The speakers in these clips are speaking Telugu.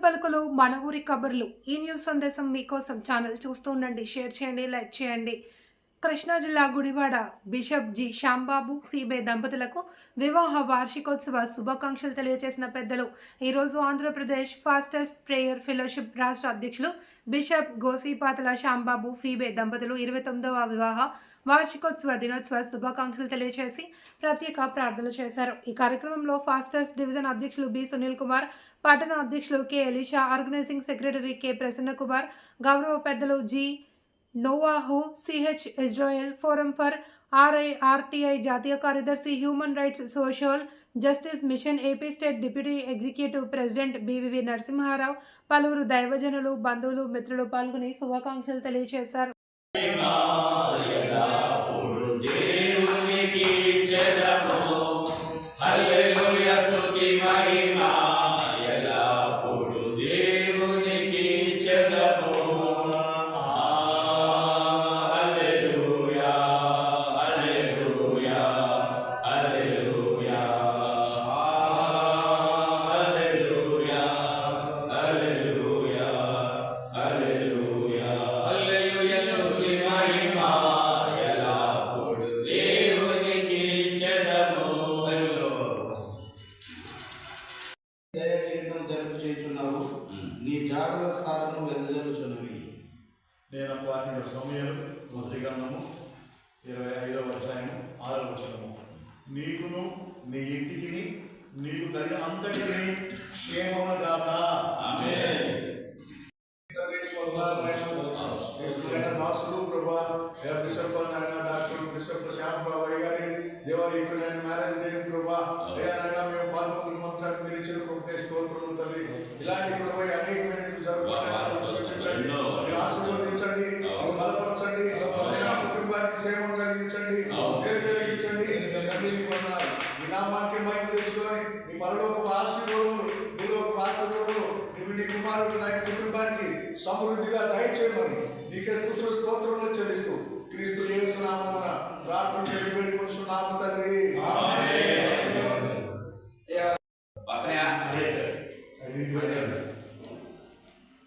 పలుకులు మన ఊరి కబుర్లు ఈ న్యూస్ సందేశం మీకోసం ఛానల్ చూస్తూ ఉండండి, షేర్ చేయండి, లైక్ చేయండి. కృష్ణా జిల్లా Gudivada bishop G Shyam Babu Phoebe దంపతులకు వివాహ వార్షికోత్సవ శుభాకాంక్షలు తెలియజేసిన పెద్దలు ఈరోజు ఆంధ్రప్రదేశ్ ఫాస్టెస్ట్ ప్రేయర్ ఫెలోషిప్ రాష్ట్ర అధ్యక్షులు బిషప్ గోసిపాతల శ్యాంబాబు ఫీబే దంపతులు 29వ వివాహ వార్షికోత్సవ దినోత్సవ శుభాకాంక్షలు తెలియజేసి ప్రత్యేక ప్రార్థనలు చేశారు. ఈ కార్యక్రమంలో ఫాస్టెస్ట్ డివిజన్ అధ్యక్షులు బి సునీల్ కుమార్, పట్టణ అధ్యక్షులు K Elisha, organising secretary K Prasanna Kumar, గౌరవ పెద్దలు G Novahu, CH Israel, forum for RTI జాతీయ కార్యదర్శి, human rights social justice mission AP state deputy executive president BVV Narasimharao, పలువురు దైవజనులు, బంధువులు, మిత్రులు పాల్గొని శుభాకాంక్షలు తెలియజేశారు. నీ జాడల సారము వెదజల్లుచున్నవి. నేను వాటిని సమయలు మొదటి గ్రంథము 25వ అధ్యాయము 6వ వచనము. నీకును నీ ఇంటికి నీకు కలిగిన అంతటిని క్షేమము గాక. ఆమేన్. దాసులు ప్రభా బిషప్ డాక్టర్ బిషప్ శ్యామ్ బాబాయ్ గారి దేవాలయ మ్యారేజ్ డే ప్రభా అయ్యా మేము పాల్గొంటున్న మంత్రాన్ని మీరు ఇచ్చిన కృపకే స్తోత్రములు తల్లి. ఇలాంటి ప్రభా అనేకమైనటువంటి ఆశీర్వదించండి, బలపరచండి, కుటుంబానికి సేవ కలిగించండి, పేరు కలిగించండి. ఈ నామానికి మైకి తెచ్చుకొని నీ పరలోకపు ఆశీర్వాదములు, భూలోకపు ఆశీర్వాదములు నీవు నీ కుమారుడు నా కుటుంబానికి సమృద్ధిగా దయచేయమని నీకే స్తోత్రములు చెల్లిస్తూ క్రీస్తు యేసు నామమున ప్రార్థన చేసి వేడుకొనుచున్నాము తండ్రి.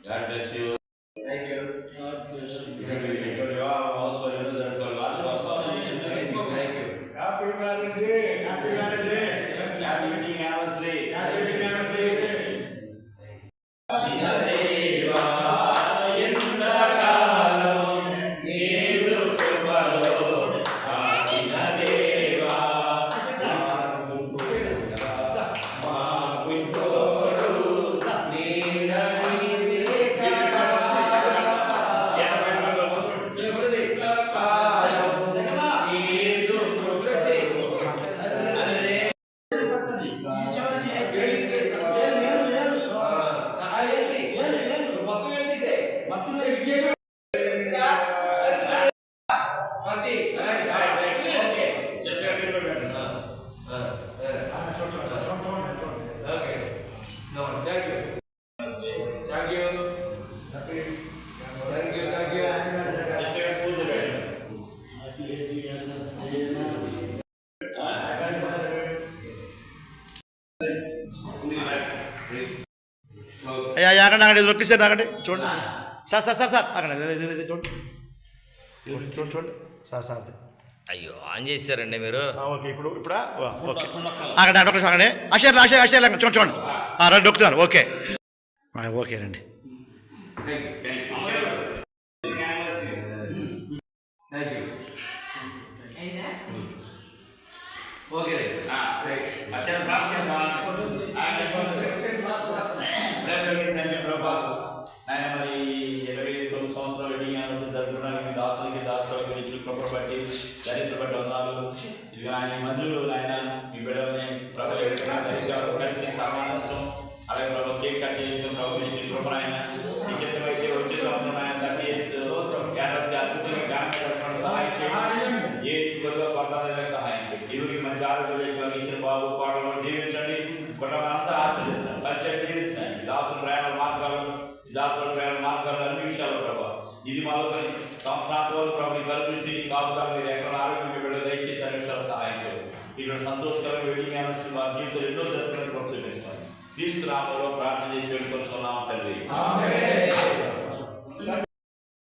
God bless you. Thank you. God bless you. Happy marriage day. Happy marriage day. Happy wedding anniversary. Happy wedding anniversary. అయ్యా అక్కడ అక్కడ లొకేషన్ అక్కడ చూడండి సార్ సార్ సార్ సార్ అక్కడ చూడండి చూడండి చూడండి సార్ సార్ అయ్యో ఆన్ చేశారండి మీరు. ఓకే ఇప్పుడు ఇప్పుడా ఓకే అక్కడ డాక్టర్ అక్కడే అషర్లు అషర్ అషర్ చూడండి చూడండి రెండు డొక్కుతున్నారు. ఓకే ఓకేనండి. ఆయన మరి 29 సంవత్సరాల వెడ్డింగ్ యానివర్సరీ జరుపుకోవడానికి దాసులకి దాసులకు ఇచ్చిన కృపను బట్టి దరిద్ర బట్టి వందనాలు. ఇది ఆయన మంజూరు ఆయన మీ బిడ్డలని కలిసి సమానష్టం అలాగే ప్రభు కేక్ కట్ చేసిన ప్రభు ఇచ్చిన కృపను ఆయన ఈ చిత్రమైతే వచ్చే సంవత్సరం ఆయన 30 years యానివర్సరీ అద్భుతంగా జ్ఞానం జరపడానికి సహాయం చేయండి. ఏది కొద్దిగా కొత్త సహాయం చేయండి. ఎవరికి మంచి ఆరోగ్యం ఇచ్చిన బాబు కోడలు దీవించండి, కుటుంబాన్ని ఆస్వాదించండి, పరిచయం దీవించండి. దాసుల ప్రయాణ మార్గాలు అన్ని విషయాలు ప్రభావ ఇది మాకు సంవత్సరాల ప్రభు కలు దృష్టి కాపుదాలు మీరు ఎక్కడ ఆరోగ్యం బిడ్డ దయచేసి అన్ని విషయాలు సహాయం చేయండి. ఇక్కడ సంతోషకరమైన వెడ్డింగ్ యానివర్సరీ వారి జీవితంలో ఎన్నో జరుపుకునే ప్రోత్సహించండి. క్రీస్తు నామములో ప్రార్థన చేసి వేడుకొనుచున్నాం తండ్రి. ఆమేన్.